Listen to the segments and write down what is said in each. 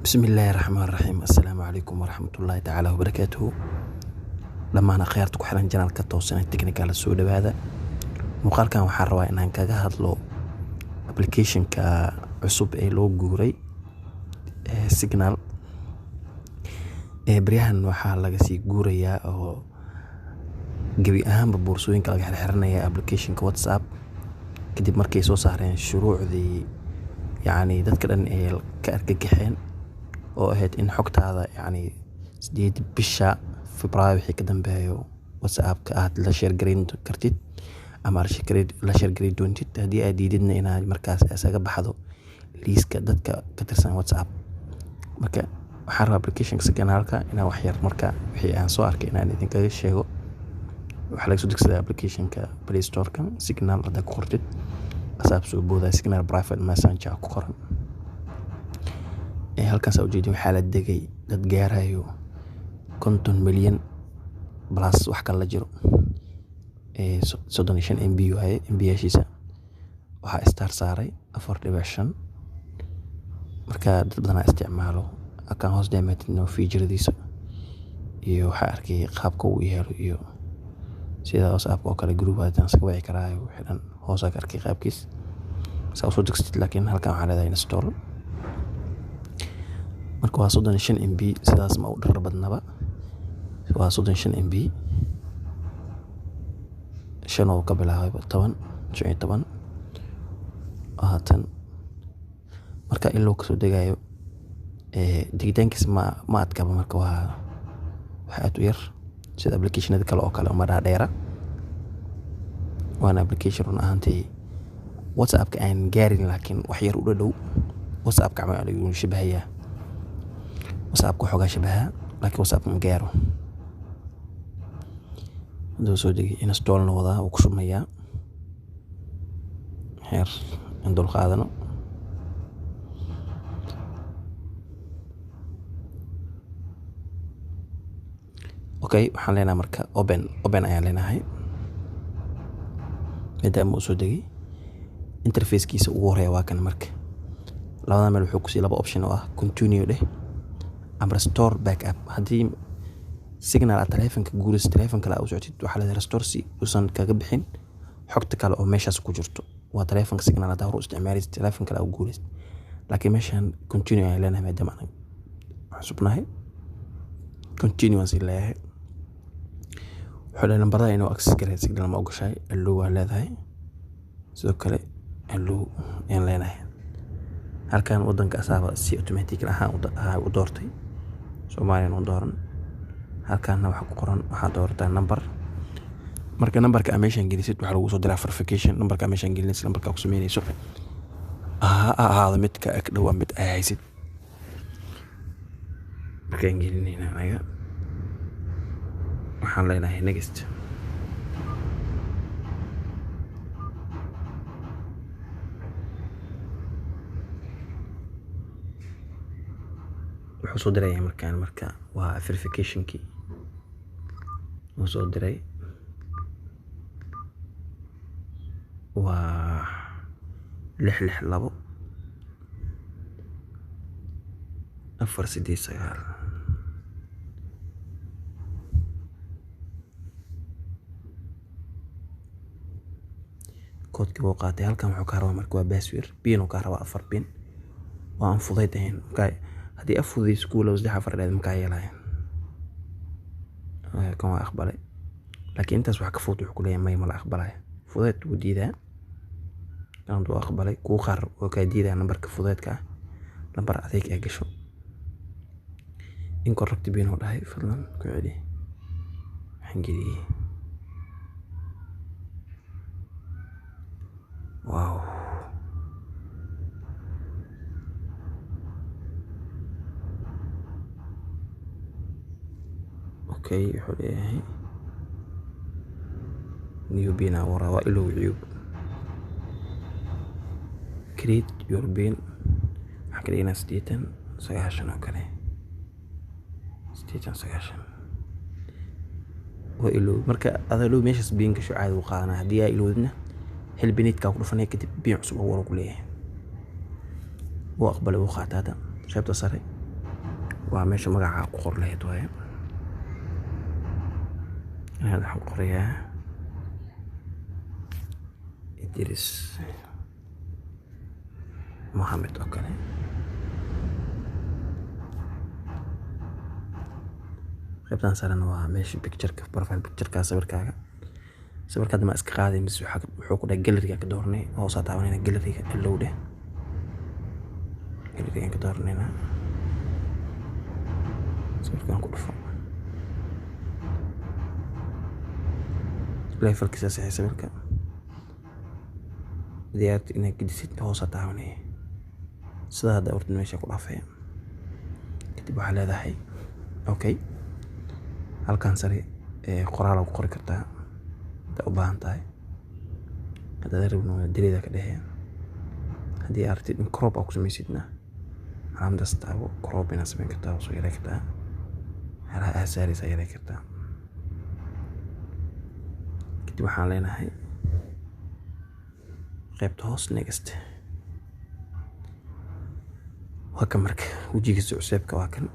بسم الله الرحمن الرحيم. السلام عليكم ورحمة الله تعالى وبركاته. لما أنا خيرت كحران جنال كتوسنا التكنيكال السود بهذا مقال كان وحروا إن كذا هذلو application كعصب لو جوري signal بريهن وحال لقسي جوريا أو جبي أهم ببورسوين كلا حرنا يا application كواتساب كدي مركز وصارين شروع ذي يعني تذكر أن كأركجحين oo ahayd in xogtaada yani 8 bisha Febraayo wixii ka dambeeyo WhatsApp-ka aad la share gareyn kartid ama la share gareyn doontid hadii aad diididna inaad markaas isaga baxdo liiska dadka ka tirsan WhatsApp. marka waxaan rabaa application-ka signalka inaan wax yar marka wixii aan soo arkay inaan idinkaga sheego. waxa laga soo degsaday application-ka Play Store-ka signal hada ku qortid WhatsApp soo booda signal private messenger ku qoran halkaas oo jeedin waxa la degay dad gaarayo 50 milyan plus wax kala la jiro 35 MB ay MB-yashiisa waxa star saaray 4.5 marka dad badan isticmaalo akan hoos deematino feature-diisa iyo waxa arkay qaabka uu yeelo iyo sida WhatsApp oo kale group aad iska wici karaayo xidan hoos arkay qaabkiis soo degsatid laakiin halkan waxa leedahay install marka waa 35 MB sidaas ma u dhar badnaba waa 35 MB shano ka bilaabay 10 haatan marka in loo kasoo degayo digitaankiis ma adkaba marka waa waxa aad u yar sida application-ada kale oo kale uma dhaadheera waana application run ahaantii WhatsApp-ka aan gaarin laakiin wax yar u dhow WhatsApp-ka ma ayuu shabahayaa WhatsApp-ka xogaa shabaha laakiin WhatsApp ma gaaro haduu soo degi install wada oo ku shumaya heer indul qaadano okay waxaan leenahay marka open ayaan leenahay maadaama uu soo degi interface-kiisa ugu horeeya waa kan marka labada meel wuxuu ku sii laba option oo ah continue dheh ama restore backup hadii signal aad telefonka guulis telefonka la u socotid waxa la restore si uusan kaga bixin xogta kale oo meeshaas ku jirto waa telefonka signal aad hor u isticmaalaysid telefonka la u guulis laakiin meeshan continue ay leenahay maadaama aan xusubnahay continuous ilaahay wuxuu lambarada inuu access gareeyo signal ma ogashay allo waa leedahay sidoo kale allo aan leenahay halkan wadanka asaaba si automatic ah u doortay Soomaaliya oo dooran halkaana waxa ku qoran waxa doortaa number marka numberka ameeshan gelisid waxa lagu soo diraa verification numberka ameeshan gelinaysid numberka ku sameynayso midka ag dhow mid ay haysid marka gelinayna anaga waxaan leenahay next wuxuu soo diray marka waa verification-ki uu soo diray waa 662 489 koodkii uu qaatay halkan wuxuu ka rabaa marka waa password pin uu ka rabaa 4 pin waan fududayn hadii afudii school oo 3 afar dheed markaa yeelay kan waa aqbalay laakiin intaas wax ka fudud wuxuu ku leeyahay ma la aqbalay fudeed uu diidaa kan uu aqbalay ku qaar oo ka diidaa numberka fudeedka number adeeg ay gasho incorrect bin oo dhahay fadlan ku celi hangii wow okay wuxuu leeyahay new bin waa ilo cuyub create your bin waxa kale inaa 9 oo kale 9 waa ilo marka adalo meeshas bin gasho caadi u qaadana hadii ay iloodna hel binidka ku dhufanay kadib bin cusub oo wara ku leeyahay وأقبل وقعت هذا شايف تصري waa meesha magaca ku qor lahayd waaye inaad waxaan qorayaa Idris Mohamed oo kale qaybtan sarena waa meesha pictureka profile pictureka sawirkaada ma iska qaaday mise wuxuu ku dhahay galleryga ka doornay hoos aad taabanayna galleryga allow dheh galleryga ka doornayna sawirkan ku dhufo levelkiisa saxay sawirka diyaarta inaad gedisid hoos aad taabanay sida hadda ordin meesha ku dhaafay kadib waxaa leedahay okay halkan sare qoraal ku qori kartaa u baahan tahay hadda rabno dirida ka dhahay hadii aragtid in crop ku samaysidna calaamadaas taabo crop ina samayn kartaa soo yaray kartaa hala asaari sa yaray kartaa kadib waxaan leenahay qaybta hoos next waa kan marka wajigiisa cusubka waa kan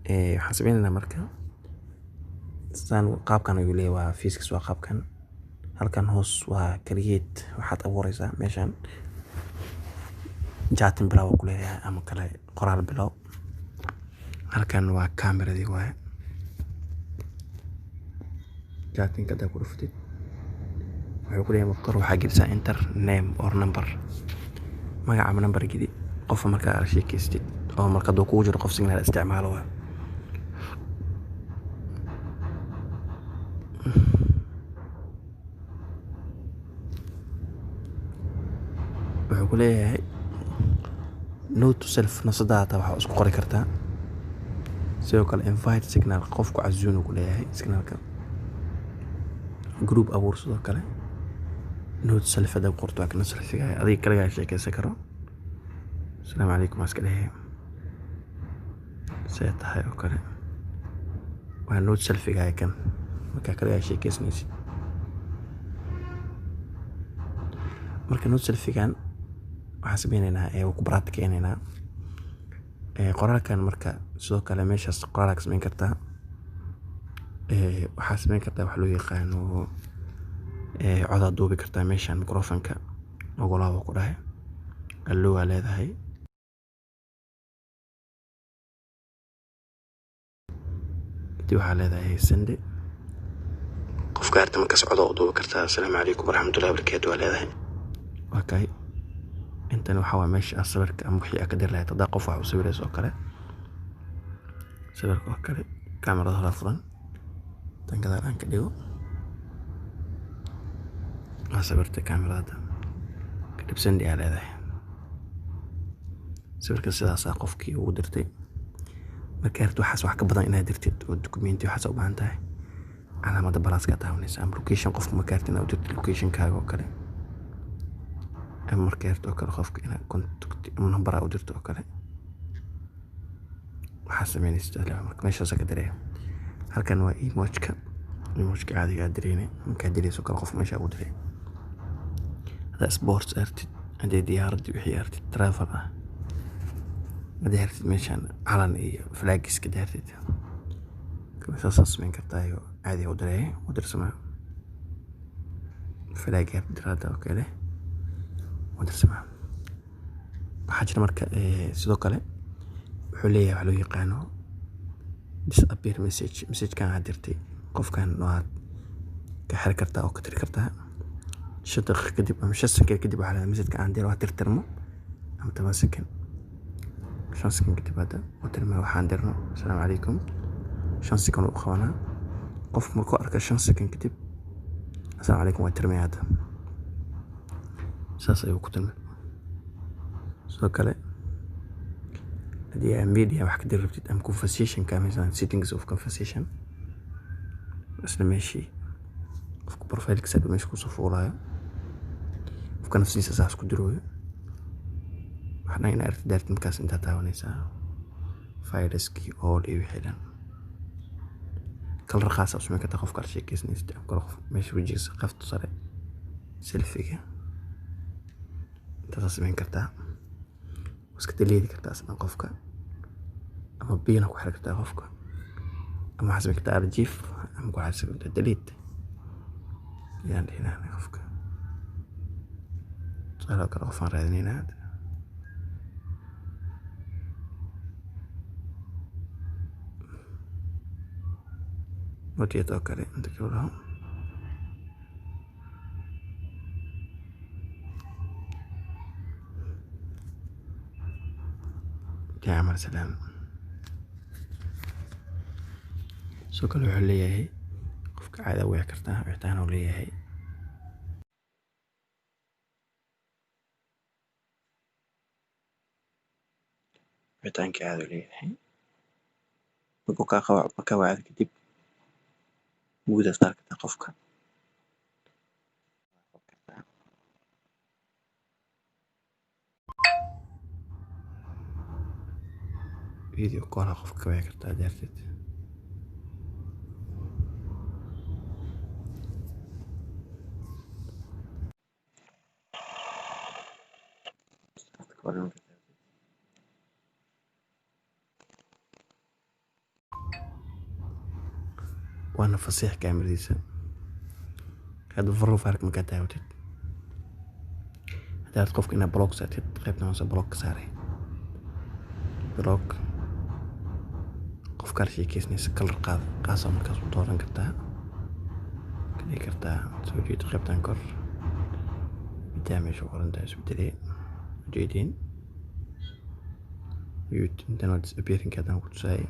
waxaan samaynaynaa marka saan qaabkan ayuu leeyahay waa fiiskis waa qaabkan halkan hoos waa create waxaad abuuraysaa meeshan jaatin bilow ku leeyahay ama kale qoraal bilow halkan waa kameradii waaye jaatin kada ku dhuftid wuxuu ku leeyahay marka waxaa gelisaa enter name or number magaca ama number gidi qof marka sheekaystid oo marka doo kugu jiro qof signal isticmaalo waa wuxuu ku leeyahay note to self nafsadaada waxaa isku qori kartaa sidoo kale invite signal qofku casuun ku leeyahay signalka group abuur sidoo kale note self hada qorto waa kana selfiga adiga kaliya sheekaysan karo assalaamu calaykum aska leeyahay tahay oo kale waa note selfiga kan marka kaliya sheekaysanaysid marka note selfigan waxaan samaynaynaa ku baraatikeynayna qoraalkan marka sidoo kale meeshaas qoraal ka samayn kartaa waxaa samayn kartaa wax loo yaqaano cod aad duubi kartaa meeshan microfonka ogolaaba ku dhahay allow aa leedahay kadib waxaa leedahay sende qofka arta markaas cod oo duubi kartaa assalaamu calaykum waraxmatullahi wabarakaatu waa leedahay okay intan waxaa meesha sawirka ama wixii ka dir lahayd hadaa qof wax u sawirayso kale sawirka oo kale kamarada la furan tan gadaal aan ka dhigo sawirta kamarada kadib sandi aa leedahay sawirka sidaas qofkii ugu dirtay marka arto waxaas wax ka badan inaad dirtid oo documenti waxaas u baahan tahay calaamada balaaska taabanaysa ama location qofka marka arto inaad dirtid location kaaga oo kale marka arto kale qofka inaad contact number u dirto oo kale waxaa samaynaysaa marka meeshaas ka diray halkan waa emoji-ka caadiga ah direene marka dirayso kale qof meesha u diray hada sports artid hadii diyaarad wixii artid travel ah hadii artid meeshan calan iyo flags ka daartid kaas samayn kartaa iyo caadi u diray u dirsama flag dirada oo kale u dirsama waxaa jira marka sidoo kale wuxuu leeyahay wax loo yaqaano disappear message kan aad dirtay qofkan waad ka xir kartaa oo ka tiri kartaa shaqo kadib ama shaqo kadib waxa la message aan dir waa tirtirmo ama 10 second shaqo kadib hada tirma waxaan dirno assalaamu calaykum shaqo kan u qabanaa qof markuu arka shaqo kadib assalaamu calaykum waa tirmay hada saas ayuu ku tirmay sidoo kale hadii media wax ka dirabtid ama conversation ka مثلا settings of conversation isla meeshii qofka profile-ka saad meesha ku soo fuulayo qofka nafsiisa saas ku dirooyo waxna in aragtid daartin kaas inta taawanaysaa fayraskii oo wixii kala raxaas usoo ka qofka sheekaysanaysta qof meesha wajigiisa qafto sare selfie-ga inta samayn kartaa iska delete kartaa asna qofka ama pin ku xiri kartaa qofka ama xasbi kartaa archive ama ku xasbi kartaa delete yaan dhinaca qofka sala kala qofan raadinayna wajiyada kale inta kala تعمل سلام سوكل وحليه قفك عادة ويكرتها ويحتانا وليه ويحتانك عادة وليه بقوكا مكاوعد كدب وجودة ستارك قفك فيديو كورا قفك ويكرتها دارتت وانا فصيح كامل ديسا هذا فرو فارك مكاتا وتد هذا قفك إنها بلوك ساتت قيبنا نوصل بلوك ساري بلوك qof kale sheekaysanaysa kalar qaasa markaas u dooran kartaa ka dhigi kartaa soo jeedo qaybtan kor bitaa meesha qoran tahay isbedelee ujeedin intan waa disappearing haddaan ku tusayay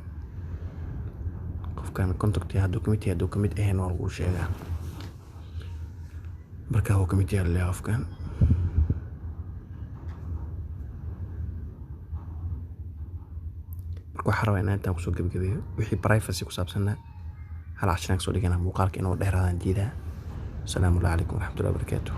qofkan contact hadduu kamid ahayn waa lagu sheegaa markaa uu kamid yahay leeyahay qofkan waxaan rabaa inaan intaan kusoo gabagabeeyo wixii privacy ku saabsanaa hal casharaan kasoo dhigana muuqaalka inuu dheeraadaan diidaa. Asalaamu calaykum waraxmatullahi wabarakaatuh.